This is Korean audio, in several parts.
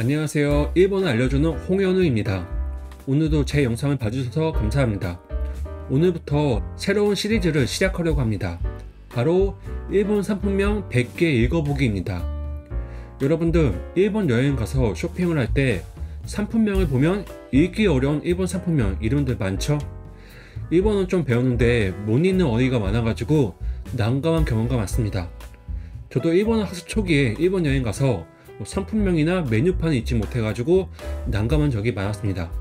안녕하세요. 일본을 알려주는 홍현우입니다. 오늘도 제 영상을 봐주셔서 감사합니다. 오늘부터 새로운 시리즈를 시작하려고 합니다. 바로 일본 상품명 100개 읽어보기입니다. 여러분들 일본 여행 가서 쇼핑을 할 때 상품명을 보면 읽기 어려운 일본 상품명 이름들 많죠? 일본은 좀 배우는데 못 읽는 어휘가 많아가지고 난감한 경우가 많습니다. 저도 일본어 학습 초기에 일본 여행 가서 상품명이나 메뉴판을 읽지 못해가지고 난감한 적이 많았습니다.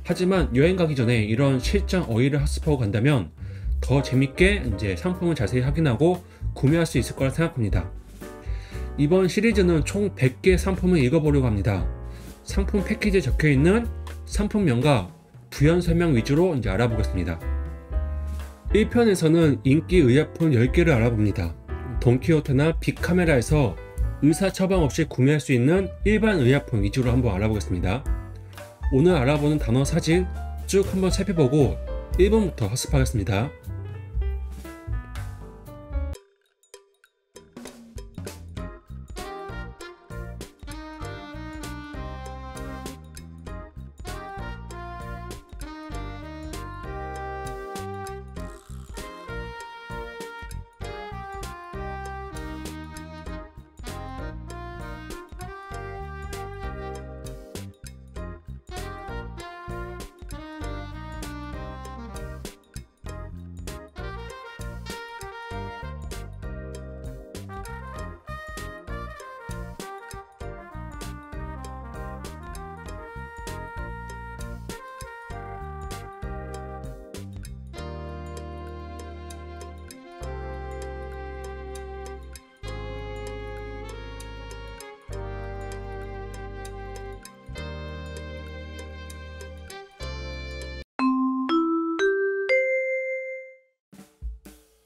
하지만 여행 가기 전에 이런 실전 어휘를 학습하고 간다면 더 재밌게 이제 상품을 자세히 확인하고 구매할 수 있을 거라 생각합니다. 이번 시리즈는 총 100개 상품을 읽어보려고 합니다. 상품 패키지에 적혀있는 상품명과 부연 설명 위주로 이제 알아보겠습니다. 1편에서는 인기 의약품 10개를 알아봅니다. 돈키호테나 빅카메라에서 의사 처방 없이 구매할 수 있는 일반 의약품 위주로 한번 알아보겠습니다. 오늘 알아보는 단어 사진 쭉 한번 살펴보고 1번부터 학습하겠습니다.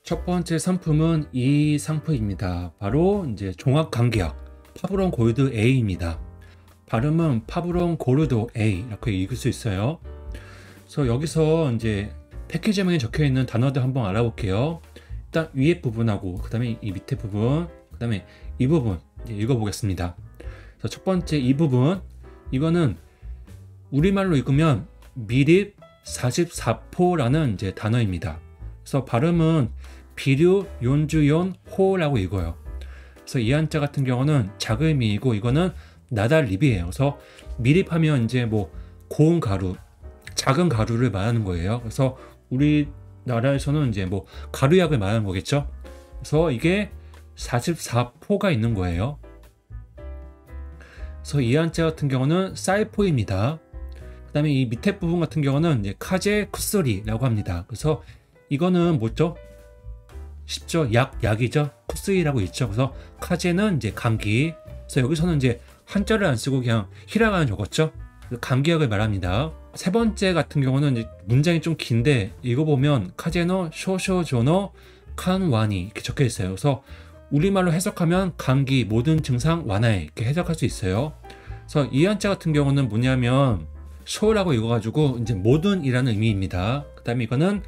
첫 번째 상품은 이 상품입니다. 바로 이제 종합감기약 파브론 골드 A입니다. 발음은 파브론 골드 A 이렇게 읽을 수 있어요. 그래서 여기서 이제 패키지명에 적혀 있는 단어들 한번 알아볼게요. 일단 위에 부분하고 그 다음에 이 밑에 부분, 그 다음에 이 부분 읽어보겠습니다. 그래서 첫 번째 이 부분, 이거는 우리말로 읽으면 미립 44포라는 이제 단어입니다. 그래서 발음은 비류 연주연 호라고 읽어요. 그래서 이 한자 같은 경우는 작을 미이고 이거는 나달립이에요. 그래서 미립하면 이제 뭐 고운 가루, 작은 가루를 말하는 거예요. 그래서 우리나라에서는 이제 뭐 가루약을 말하는 거겠죠. 그래서 이게 44포가 있는 거예요. 그래서 이 한자 같은 경우는 쌀포입니다. 그 다음에 이 밑에 부분 같은 경우는 이제 카제 쿠스리라고 합니다. 그래서 이거는 뭐죠? 쉽죠? 약이죠? 쿠스리라고 있죠. 그래서 카제는 이제 감기. 그래서 여기서는 이제 한자를 안 쓰고 그냥 히라가나 적었죠? 감기약을 말합니다. 세 번째 같은 경우는 이제 문장이 좀 긴데 읽어보면 카제노 쇼쇼조노 칸와니 이렇게 적혀 있어요. 그래서 우리말로 해석하면 감기 모든 증상 완화에 이렇게 해석할 수 있어요. 그래서 이 한자 같은 경우는 뭐냐면 쇼라고 읽어가지고 이제 모든이라는 의미입니다. 그 다음에 이거는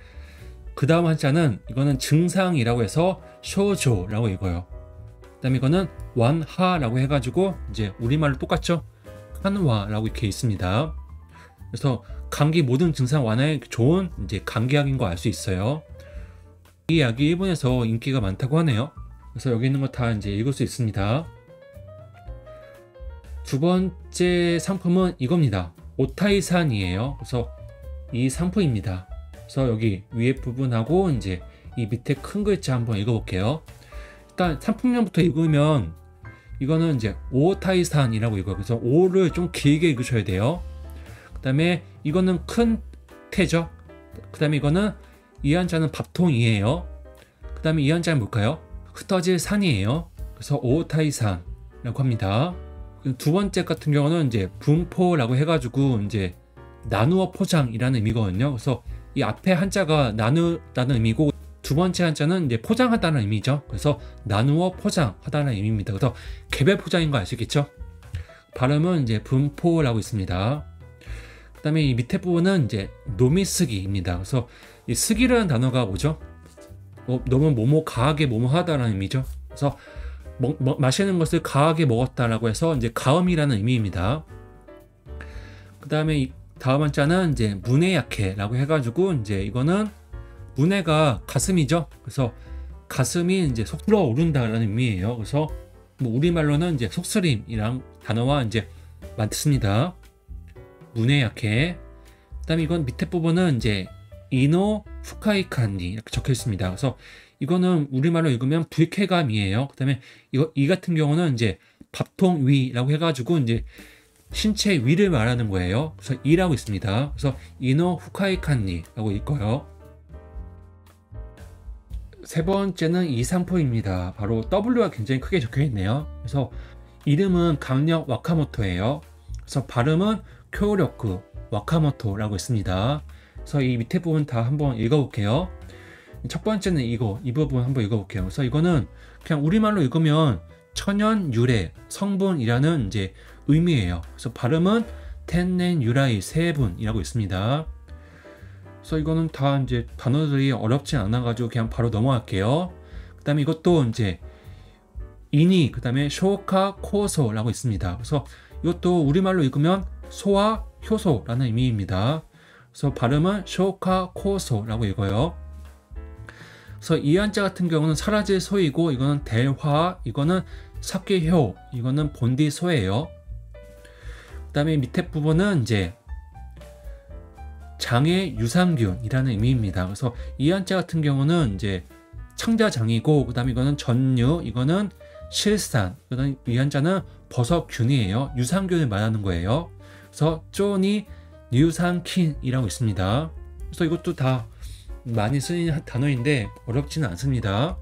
그 다음 한자는 이거는 증상이라고 해서 쇼조라고 읽어요. 그 다음에 이거는 완하라고 해가지고 이제 우리말로 똑같죠? 한화라고 이렇게 있습니다. 그래서 감기 모든 증상 완화에 좋은 이제 감기약인 거 알 수 있어요. 이 약이 일본에서 인기가 많다고 하네요. 그래서 여기 있는 거 다 이제 읽을 수 있습니다. 두 번째 상품은 이겁니다. 오타이산이에요. 그래서 이 상품입니다. 그래서 여기 위에 부분하고 이제 이 밑에 큰 글자 한번 읽어볼게요. 일단 상품명부터 읽으면 이거는 이제 오타이산이라고 읽어요. 그래서 오를 좀 길게 읽으셔야 돼요. 그 다음에 이거는 큰 태죠. 그 다음에 이거는 이 한자는 밥통이에요. 그 다음에 이 한자는 뭘까요? 흩어질 산이에요. 그래서 오타이산이라고 합니다. 두 번째 같은 경우는 이제 분포라고 해가지고 이제 나누어 포장이라는 의미거든요. 그래서 이 앞에 한자가 나누다는 의미고 두 번째 한자는 이제 포장하다는 의미죠. 그래서 나누어 포장하다는 의미입니다. 그래서 개별 포장인 거 아시겠죠? 발음은 이제 분포라고 있습니다. 그 다음에 이 밑에 부분은 이제 노미쓰기입니다. 그래서 이 쓰기라는 단어가 뭐죠? 너무 뭐뭐 가하게 뭐뭐 하다라는 의미죠. 그래서 마시는 것을 가하게 먹었다라고 해서 이제 가음이라는 의미입니다. 그 다음에 다음 한자는 이제 문에 약해라고 해가지고 이제 이거는 문해가 가슴이죠. 그래서 가슴이 이제 솟구러 오른다라는 의미예요. 그래서 뭐 우리말로는 이제 속쓰림이랑 단어와 이제 많습니다. 문해 약해. 그다음에 이건 밑에 부분은 이제 이노 후카이칸니 이렇게 적혀 있습니다. 그래서 이거는 우리말로 읽으면 불쾌감이에요. 그다음에 이 같은 경우는 이제 밥통 위라고 해가지고 이제 신체 위를 말하는 거예요. 그래서 이라고 있습니다. 그래서 이노 후카이칸니라고 읽어요. 세 번째는 이상포입니다. 바로 W가 굉장히 크게 적혀 있네요. 그래서 이름은 강력 와카모토예요. 그래서 발음은 쿄력구 와카모토라고 있습니다. 그래서 이 밑에 부분 다 한번 읽어볼게요. 첫 번째는 이 부분 한번 읽어볼게요. 그래서 이거는 그냥 우리말로 읽으면 천연 유래 성분이라는 이제 의미예요. 그래서 발음은 텐넨 유라이 세분이라고 있습니다. 그래서 이거는 다 이제 단어들이 어렵지 않아가지고 그냥 바로 넘어갈게요. 그 다음에 이것도 이제 이니, 그 다음에 쇼카 코소라고 있습니다. 그래서 이것도 우리말로 읽으면 소와 효소라는 의미입니다. 그래서 발음은 쇼카 코소라고 읽어요. 그래서 이 한자 같은 경우는 사라질 소이고, 이거는 델화, 이거는 사케효, 이거는 본디소예요. 그 다음에 밑에 부분은 이제 장의 유산균이라는 의미입니다. 그래서 이 한자 같은 경우는 이제 창자장이고, 그 다음에 이거는 전유, 이거는 실산, 그다음 이 한자는 버섯균이에요. 유산균을 말하는 거예요. 그래서 쪼니 유산킨이라고 있습니다. 그래서 이것도 다 많이 쓰이는 단어인데 어렵지는 않습니다.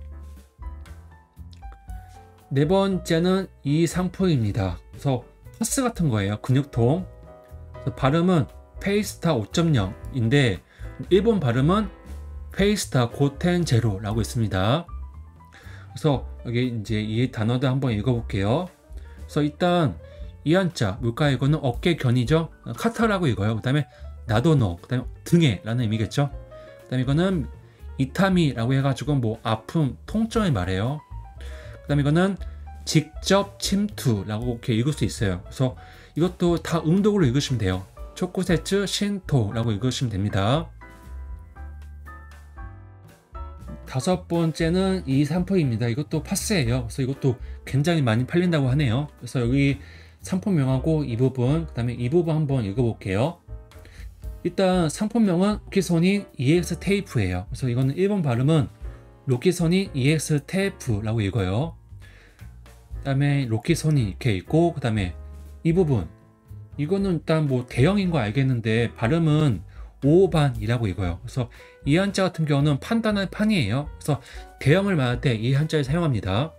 네 번째는 이상포입니다. 그래서 파스 같은 거예요. 근육통. 그래서 발음은 페이스타 5.0인데 일본 발음은 페이스타 고텐 제로라고 있습니다. 그래서 여기 이제 이 단어도 한번 읽어볼게요. 그래서 일단 이 한자 뭘까요? 이거는 어깨견이죠. 카타라고 읽어요. 그 다음에 나도노, 그 다음에 등에라는 의미겠죠. 그 다음에 이거는 이타미라고 해가지고 뭐 아픔, 통증을 말해요. 그 다음에 이거는 직접 침투라고 이렇게 읽을 수 있어요. 그래서 이것도 다 음독으로 읽으시면 돼요. 초코세츠 신토라고 읽으시면 됩니다. 다섯 번째는 이산포입니다. 이것도 파스예요. 그래서 이것도 굉장히 많이 팔린다고 하네요. 그래서 여기 상품명하고 이 부분, 그 다음에 이 부분 한번 읽어볼게요. 일단 상품명은 로키소닌 EX 테이프예요. 그래서 이거는 일본 발음은 로키소닌 EX 테이프라고 읽어요. 그 다음에 로키소닌 이렇게 있고, 그 다음에 이 부분, 이거는 일단 뭐 대형인 거 알겠는데 발음은 오반이라고 읽어요. 그래서 이 한자 같은 경우는 판단할 판이에요. 그래서 대형을 말할 때 이 한자를 사용합니다.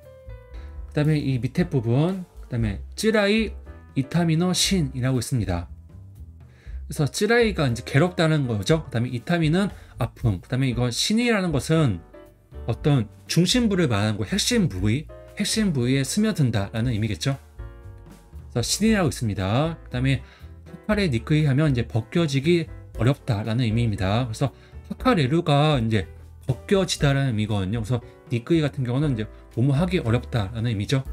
그 다음에 이 밑에 부분, 그 다음에 찌라이 이타미노 신이라고 있습니다. 그래서 찌라이가 이제 괴롭다는 거죠. 그 다음에 이타미는 아픔, 그 다음에 이거 신이라는 것은 어떤 중심부를 말하는 거, 핵심 부위에 스며든다라는 의미겠죠. 그래서 신이라고 있습니다. 그 다음에 하카레 니크이 하면 이제 벗겨지기 어렵다라는 의미입니다. 그래서 하카레루가 이제 벗겨지다라는 의미거든요. 그래서 니크이 같은 경우는 이제 뭐뭐 하기 어렵다라는 의미죠.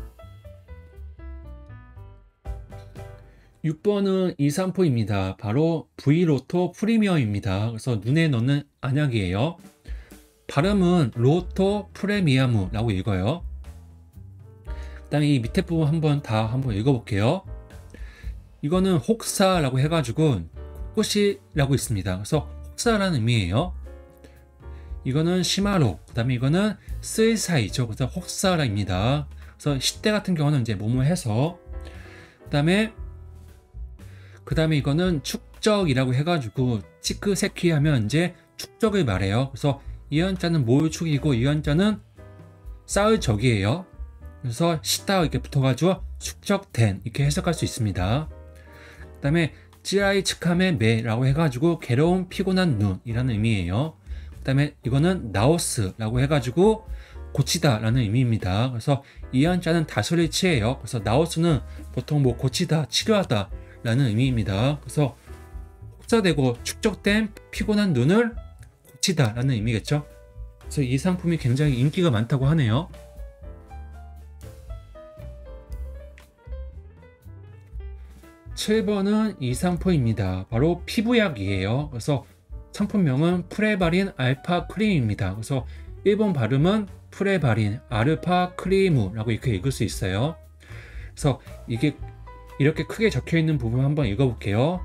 6번은 이산포입니다. 바로 V로토 프리미엄입니다. 그래서 눈에 넣는 안약이에요. 발음은 로토 프레미엄이라고 읽어요. 그 다음에 이 밑에 부분 한번 읽어볼게요. 이거는 혹사라고 해가지고 꽃이라고 있습니다. 그래서 혹사라는 의미예요. 이거는 시마로, 그 다음에 이거는 스이사이죠. 그래서 혹사라입니다. 그래서 시대 같은 경우는 이제 뭐뭐 해서, 그 다음에 이거는 축적이라고 해가지고 치크세키 하면 이제 축적을 말해요. 그래서 이 한자는 모을축이고 이 한자는 쌓을 적이에요. 그래서 시다 이렇게 붙어가지고 축적된 이렇게 해석할 수 있습니다. 그 다음에 찌라이 츠카메 메라고 해가지고 괴로운 피곤한 눈이라는 의미예요. 그 다음에 이거는 나오스라고 해가지고 고치다 라는 의미입니다. 그래서 이 한자는 다스리치예요. 그래서 나오스는 보통 뭐 고치다, 치료하다 라는 의미입니다. 그래서 혹사되고 축적된 피곤한 눈을 고치다 라는 의미겠죠. 그래서 이 상품이 굉장히 인기가 많다고 하네요. 7번은 이 상품입니다. 바로 피부약이에요. 그래서 상품명은 프레바린 알파 크림입니다. 그래서 일본 발음은 프레바린 알파 크리무라고 이렇게 읽을 수 있어요. 그래서 이게 이렇게 크게 적혀 있는 부분 한번 읽어볼게요.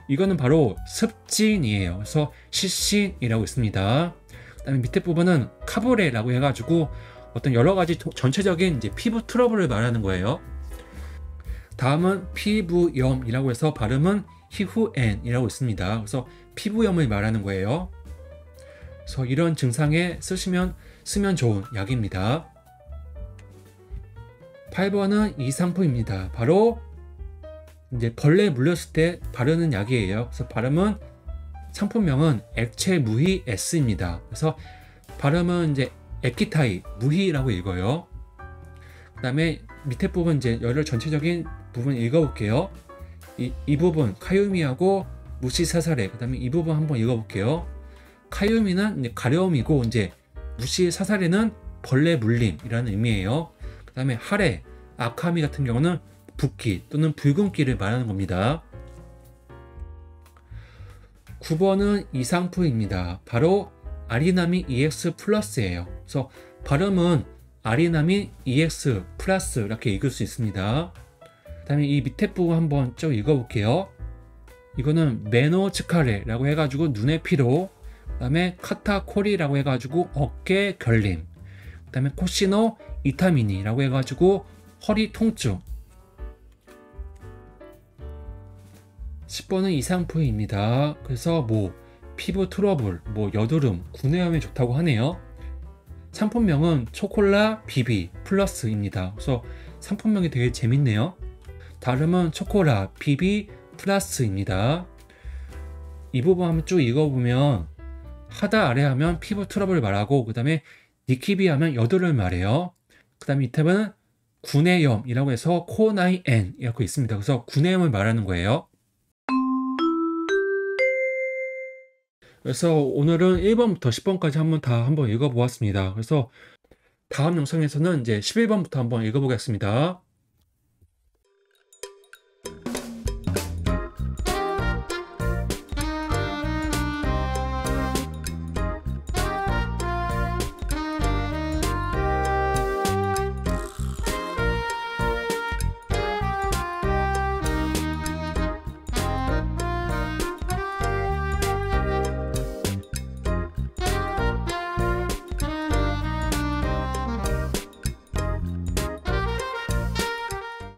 이거는 바로 습진이에요. 그래서 시신이라고 있습니다. 그다음에 밑에 부분은 카브레라고 해가지고 어떤 여러 가지 전체적인 이제 피부 트러블을 말하는 거예요. 다음은 피부염이라고 해서 발음은 히후엔이라고 있습니다. 그래서 피부염을 말하는 거예요. 그래서 이런 증상에 쓰면 좋은 약입니다. 8번은 이 상품입니다. 바로 이제 벌레 물렸을 때 바르는 약이에요. 그래서 발음은 상품명은 액체 무희 S입니다. 그래서 발음은 이제 에키타이 무희라고 읽어요. 그다음에 밑에 부분 이제 열을 전체적인 부분 읽어볼게요. 이 부분 카유미하고 무시사사레. 그다음에 이 부분 한번 읽어볼게요. 카유미는 이제 가려움이고 이제 무시사사레는 벌레 물림이라는 의미예요. 그다음에 하레, 아카미 같은 경우는 붓기 또는 붉은기를 말하는 겁니다. 9번은 이 상품입니다. 바로 아리나민 EX 플러스예요. 그래서 발음은 아리나민 EX 플러스 이렇게 읽을 수 있습니다. 그 다음에 이 밑에 부분 한번 쭉 읽어볼게요. 이거는 메노츠카레라고 해가지고 눈의 피로, 그 다음에 카타코리라고 해가지고 어깨 결림, 그 다음에 코시노 이타미니라고 해가지고 허리 통증. 10번은 이 상품입니다. 그래서 뭐 피부 트러블, 뭐 여드름, 구내염에 좋다고 하네요. 상품명은 초콜라 비비 플러스입니다. 그래서 상품명이 되게 재밌네요. 다름은 초콜라 비비 플러스입니다. 이 부분 한번 쭉 읽어보면 하다 아래 하면 피부 트러블을 말하고, 그 다음에 니키비 하면 여드름을 말해요. 그 다음에 이태는 구내염이라고 해서 코나이엔 이렇게 있습니다. 그래서 구내염을 말하는 거예요. 그래서 오늘은 1번부터 10번까지 한번 읽어보았습니다. 그래서 다음 영상에서는 이제 11번부터 한번 읽어보겠습니다.